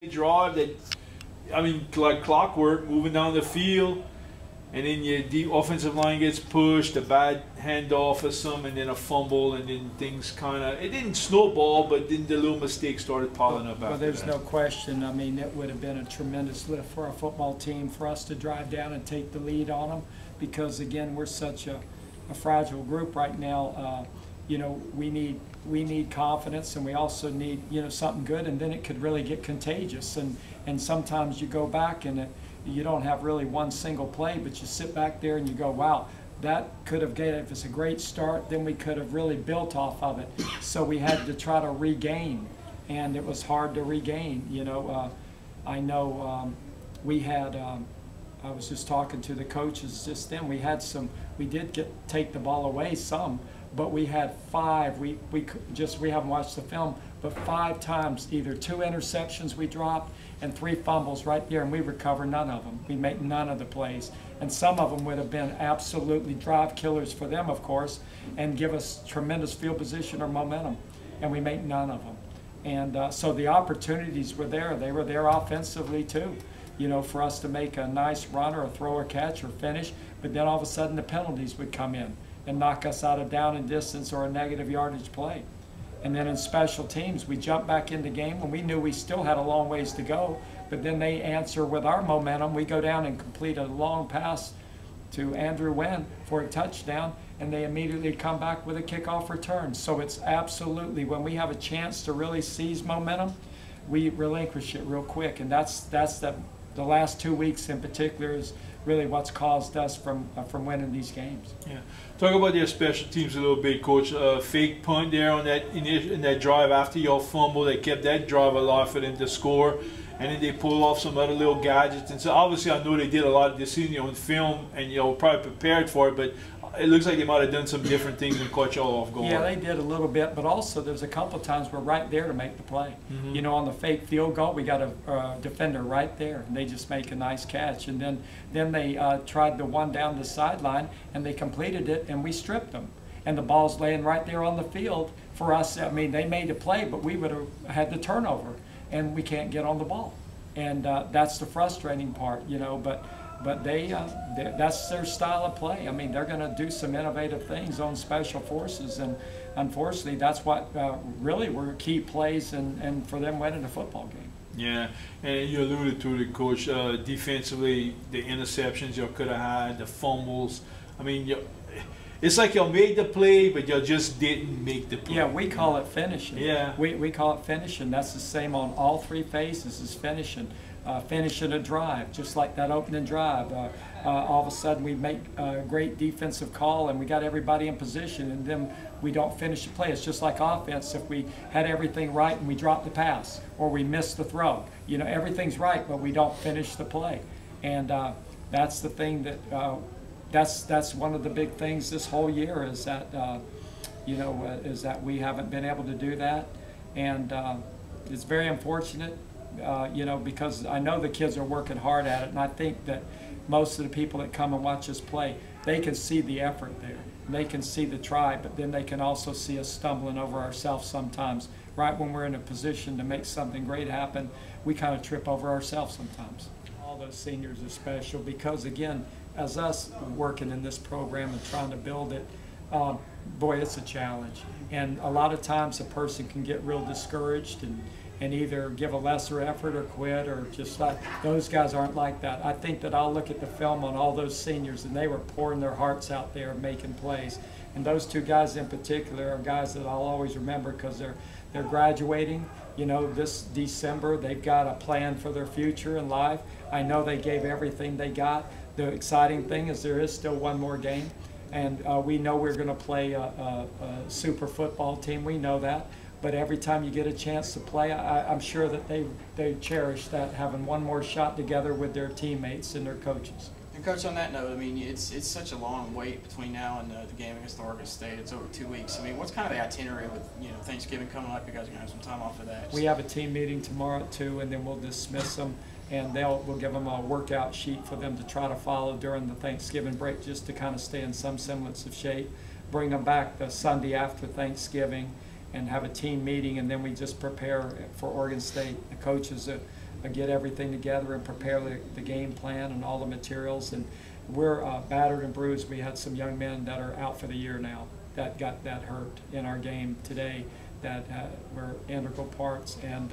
drive that, I mean, like clockwork, moving down the field, and then the offensive line gets pushed, a bad handoff or some, and then a fumble, and then things kind of, it didn't snowball, but then the little mistakes started piling up after Well, there's that. no question. I mean, it would have been a tremendous lift for our football team for us to drive down and take the lead on them, because again, we're such a fragile group right now. You know, we need confidence, and we also need, you know, something good, and then it could really get contagious. And sometimes you go back and you don't have really one single play, but you sit back there and you go, wow, that could have gave us a great start, then we could have really built off of it. So we had to try to regain, and it was hard to regain. You know, I know we had, I was just talking to the coaches just then, we did take the ball away some, but we had five, we haven't watched the film, but 5 times, either 2 interceptions we dropped and 3 fumbles right there, and we recovered none of them. We made none of the plays. And some of them would have been absolutely drive killers for them, of course, and give us tremendous field position or momentum, and we made none of them. And so the opportunities were there. They were there offensively too, you know, for us to make a nice run or a throw or catch or finish, but then all of a sudden the penalties would come in and knock us out of down and distance or a negative yardage play. And then in special teams, we jumped back in the game when we knew we still had a long ways to go, but then they answer with our momentum. We go down and complete a long pass to Andrew Wynn for a touchdown, and they immediately come back with a kickoff return. So it's absolutely, when we have a chance to really seize momentum, we relinquish it real quick, and that's the last 2 weeks in particular is really what's caused us from winning these games. Yeah. Talk about their special teams a little bit, Coach. Fake punt there on that in that drive after your fumble. They kept that drive alive for them to score, and then they pulled off some other little gadgets. And so obviously I know they did a lot of this, you know, in film, and you know, probably prepared for it, but it looks like they might have done some different things and caught y'all off guard. Yeah, they did a little bit, but also there's a couple of times we're right there to make the play. You know, on the fake field goal, we got a defender right there, and they just make a nice catch. And then they tried the one down the sideline, and they completed it, and we stripped them. And the ball's laying right there on the field for us. I mean, they made a play, but we would have had the turnover, and we can't get on the ball. And that's the frustrating part, you know, but that's their style of play. I mean, they're going to do some innovative things on special forces, and unfortunately, that's what really were key plays and for them winning the football game. Yeah, and you alluded to it, Coach. Defensively, the interceptions you could have had, the fumbles. I mean, it's like you made the play, but you just didn't make the play. Yeah, we call it finishing. Yeah, we call it finishing. That's the same on all 3 phases, is finishing. Finishing a drive, just like that opening drive. All of a sudden we make a great defensive call and we got everybody in position, and then we don't finish the play. It's just like offense. If we had everything right and we drop the pass or we miss the throw, you know, everything's right, but we don't finish the play. And that's the thing that, that's one of the big things this whole year, is that, you know, is that we haven't been able to do that. And it's very unfortunate. You know, because I know the kids are working hard at it, and I think that most of the people that come and watch us play, they can see the effort there. They can see the try, but then they can also see us stumbling over ourselves sometimes. Right when we're in a position to make something great happen, we kind of trip over ourselves sometimes. All those seniors are special because, again, as us working in this program and trying to build it, boy, it's a challenge. And a lot of times a person can get real discouraged and either give a lesser effort or quit, or just like, those guys aren't like that. I think that I'll look at the film on all those seniors, and they were pouring their hearts out there making plays. And those 2 guys in particular are guys that I'll always remember, because they're graduating, you know, this December. They've got a plan for their future in life. I know they gave everything they got. The exciting thing is there is still 1 more game, and we know we're going to play a super football team. We know that. But every time you get a chance to play, I'm sure that they cherish that, having 1 more shot together with their teammates and their coaches. And Coach, on that note, I mean, it's such a long wait between now and the game against Oregon State. It's over 2 weeks. I mean, what's kind of the itinerary with, you know, Thanksgiving coming up? You guys are going to have some time off for that. We have a team meeting tomorrow at 2, and then we'll dismiss them, and we'll give them a workout sheet for them to try to follow during the Thanksgiving break, just to kind of stay in some semblance of shape. Bring them back the Sunday after Thanksgiving, and have a team meeting, and then we just prepare for Oregon State. The coaches get everything together and prepare the game plan and all the materials. And we're battered and bruised. We had some young men that are out for the year now that got that hurt in our game today that were integral parts, and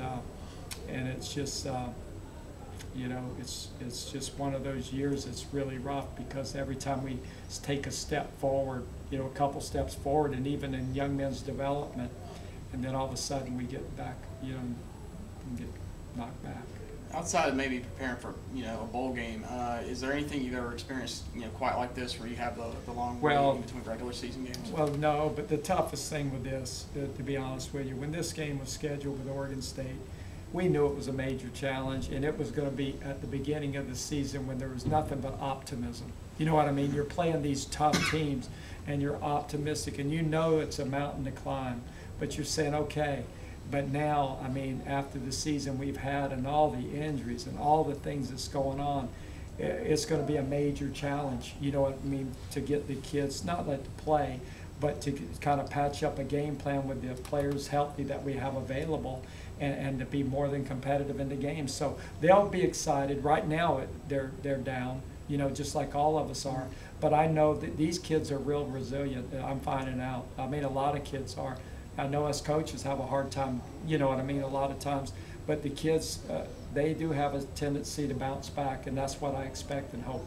it's just you know, it's just one of those years that's really rough, because every time we take a step forward, you know, a couple steps forward, and even in young men's development, and then all of a sudden we get back, you know, and get knocked back. Outside of maybe preparing for, you know, a bowl game, is there anything you've ever experienced, you know, quite like this, where you have the long wait in between regular season games? Well, no, but the toughest thing with this, to be honest with you, when this game was scheduled with Oregon State, we knew it was a major challenge, and it was going to be at the beginning of the season when there was nothing but optimism. You know what I mean? You're playing these tough teams, and you're optimistic, and you know it's a mountain to climb, but you're saying, okay. But now, I mean, after the season we've had and all the injuries and all the things that's going on, it's going to be a major challenge, you know what I mean, to get the kids, not let to play, but to kind of patch up a game plan with the players healthy that we have available, and to be more than competitive in the game. So they'll be excited. Right now they're down, you know, just like all of us are. But I know that these kids are real resilient. I'm finding out. I mean, a lot of kids are. I know us coaches have a hard time, you know what I mean, a lot of times. But the kids, they do have a tendency to bounce back, and that's what I expect and hope.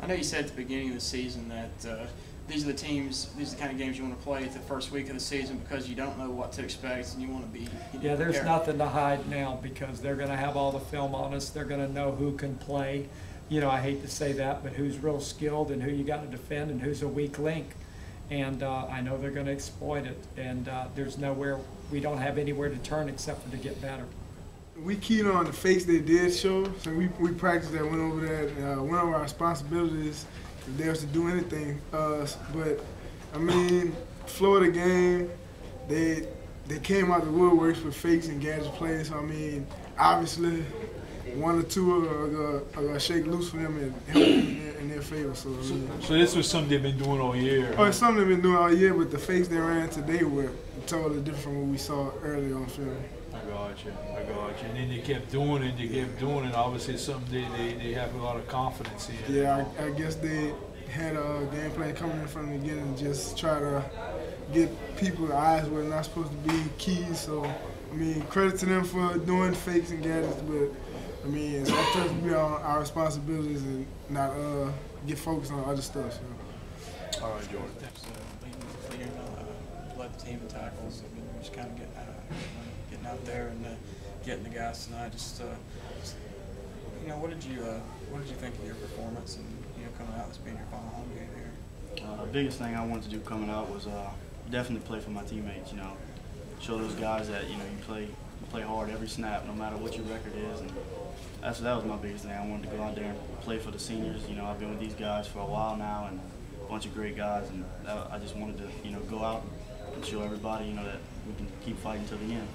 I know you said at the beginning of the season that these are the teams, these are the kind of games you want to play at the first week of the season, because you don't know what to expect and you want to be yeah, there's prepared. Nothing to hide now, because they're going to have all the film on us. They're going to know who can play. You know, I hate to say that, but who's real skilled and who you got to defend and who's a weak link. And I know they're going to exploit it. And there's nowhere, we don't have anywhere to turn except for to get better. We keyed on the fakes they did show, so we practiced that, went over that, went over our responsibilities if they was to do anything. But I mean, Florida game, they came out the woodworks with fakes and gadget plays. So I mean, obviously, one or two are gonna shake loose for them and help them in their favor. So this was something they've been doing all year. Oh, it's something they've been doing all year, but the fakes they ran today were totally different from what we saw earlier on film. I got you. And then they kept doing it, Obviously, it's something they have a lot of confidence in. Yeah, I guess they had a game plan coming in from the beginning and just try to get people's eyes where they're not supposed to be keys. So, I mean, credit to them for doing fakes and gadgets, but I mean, it's up to us to be on our responsibilities and not get focused on other stuff. So. All right, Jordan. Led the team in tackles. I mean, just kind of getting out there and getting the guys tonight. Just you know, what did you think of your performance and, you know, coming out, this being your final home game here? The biggest thing I wanted to do coming out was definitely play for my teammates. You know, show those guys that, you know, you play hard every snap, no matter what your record is, and that was my biggest thing. I wanted to go out there and play for the seniors. You know, I've been with these guys for a while now, and a bunch of great guys, and I just wanted to, you know, go out and show everybody, you know, that we can keep fighting till the end.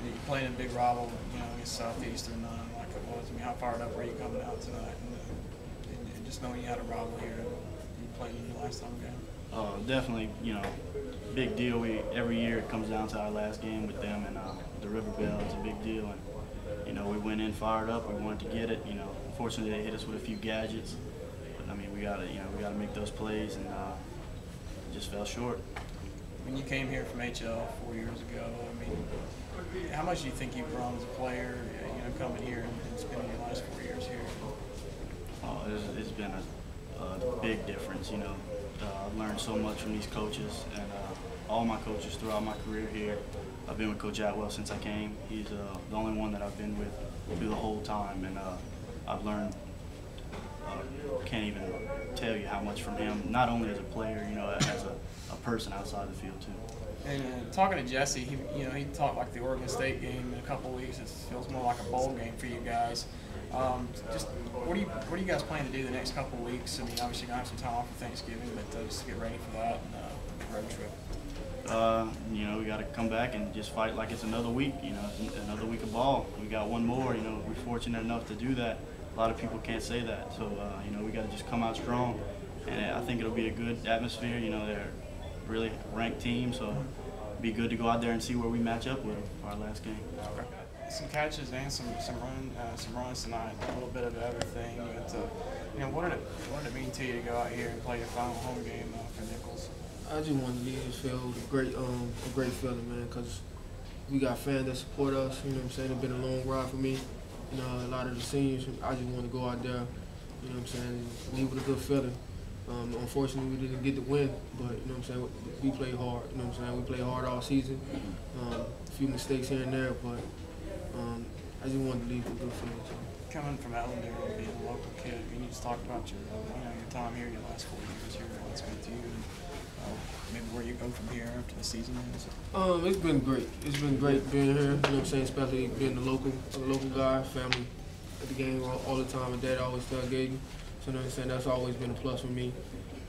You're playing a big rival, you know, against Southeastern, like it was. I mean, how fired up were you coming out tonight? And just knowing you had a rival here, you played in your last home game. Definitely, you know, big deal. Every year it comes down to our last game with them, and the River Bell is a big deal. And you know, we went in fired up. We wanted to get it. You know, unfortunately they hit us with a few gadgets, but I mean, we gotta make those plays, and just fell short. When you came here from HL 4 years ago, I mean, how much do you think you've grown as a player, you know, coming here and spending your last 4 years here? Oh, it's been a big difference, you know. I've learned so much from these coaches, and all my coaches throughout my career here. I've been with Coach Atwell since I came. He's the only one that I've been with through the whole time, and I've learned, can't even tell you how much from him, not only as a player, you know, as a person outside the field too. And talking to Jesse, he talked like the Oregon State game in a couple of weeks. It feels more like a bowl game for you guys. Just what are you guys planning to do the next couple of weeks? I mean, obviously you're gonna have some time off for Thanksgiving, but just to get ready for that and road trip. You know, we got to come back and just fight like it's another week. You know, another week of ball. We got one more. You know, we're fortunate enough to do that. A lot of people can't say that. So you know, we got to just come out strong, and I think it'll be a good atmosphere. You know, they're really ranked team, so it'll be good to go out there and see where we match up with our last game. some catches and some runs tonight. A little bit of everything. But, what did it mean to you to go out here and play your final home game for Nicholls? I just want to leave this field a great feeling, man, because we got fans that support us. You know what I'm saying? It's been a long ride for me. You know, a lot of the seniors. I just want to go out there. You know what I'm saying? And leave with a good feeling. Unfortunately, we didn't get the win, but you know what I'm saying? We played hard. You know what I'm saying? We played hard all season. A few mistakes here and there, but I just wanted to leave with a good feeling. So. Coming from Ellendale, being a local kid, you just talked about your time here, your last 4 years here. What's good to you? And, maybe where you go from here after the season ends? It's been great. It's been great being here. You know what I'm saying? Especially being a local guy, family at the game all the time. And Dad always tailgating. So you know what I'm saying? That's always been a plus for me.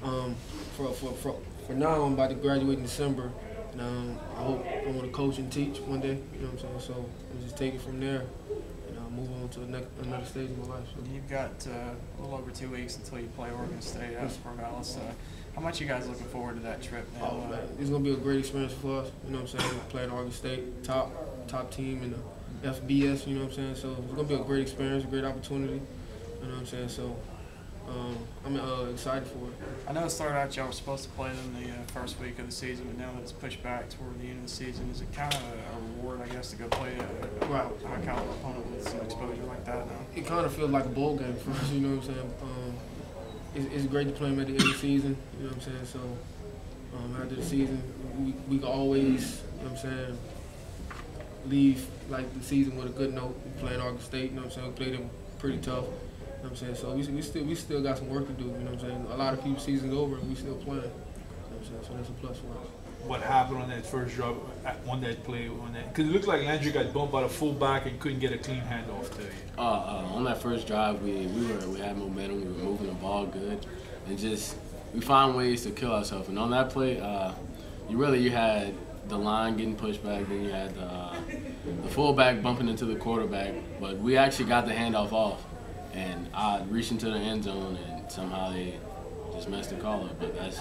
For now, I'm about to graduate in December, and I hope I want to coach and teach one day. You know what I'm saying? So I'll just take it from there and move on to another stage of my life. So. You've got a little over 2 weeks until you play Oregon State out of Corvallis. How much are you guys looking forward to that trip now? Oh, man. It's going to be a great experience for us. You know what I'm saying? Playing Oregon State, top team in the FBS, you know what I'm saying? So it's going to be a great experience, a great opportunity. You know what I'm saying? So I'm excited for it. I know it started out y'all were supposed to play them the first week of the season, but now that it's pushed back toward the end of the season, is it kind of a reward, I guess, to go play a high-caliber opponent with some exposure like that now? It kind of feels like a bowl game for us, you know what I'm saying? It's great to play them at the end of the season, you know what I'm saying? So after the season, we can always, you know what I'm saying, leave like the season with a good note. We playing Oregon State, you know what I'm saying? We played them pretty tough. You know what I'm saying? So we still got some work to do, you know what I'm saying? A lot of people's season's over and we still playing. You know what I'm saying? So that's a plus for us. What happened on that first drive on that play? Because it looked like Landry got bumped by the fullback and couldn't get a clean handoff to you. On that first drive, we had momentum. We were moving the ball good, and we found ways to kill ourselves. And on that play, you had the line getting pushed back, then you had the fullback bumping into the quarterback, but we actually got the handoff off, and I reached into the end zone, and somehow they just messed the call up. But that's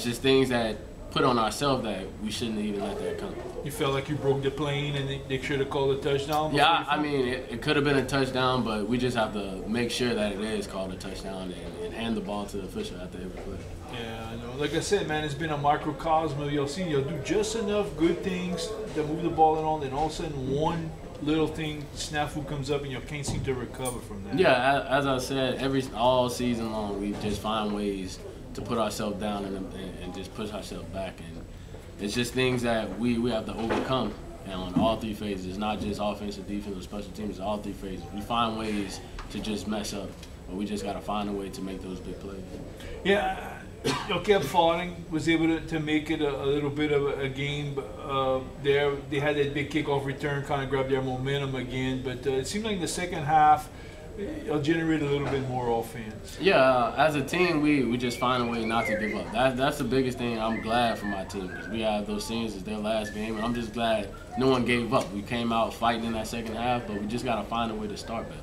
just things that put on ourselves that we shouldn't even let that come. You felt like you broke the plane and they should have called a touchdown? Yeah, I mean, it could have been a touchdown, but we just have to make sure that it is called a touchdown and hand the ball to the official after every play. Yeah, I know. Like I said, man, it's been a microcosm of you'll do just enough good things to move the ball along, and all of a sudden one little thing, snafu comes up and you can't seem to recover from that. Yeah, as I said, all season long, we just find ways to put ourselves down and just push ourselves back, and it's just things that we have to overcome. And on all three phases, it's not just offensive, defense, or special teams. It's all three phases. We find ways to just mess up, but we just got to find a way to make those big plays. Yeah, you kept falling. Was able to make it a little bit of a game there. They had that big kickoff return, kind of grabbed their momentum again. But it seemed like in the second half, it'll generate a little bit more offense. Yeah, as a team, we just find a way not to give up. That's the biggest thing. I'm glad for my team because we have those seniors. It's their last game, and I'm just glad no one gave up. We came out fighting in that second half, but we just got to find a way to start better.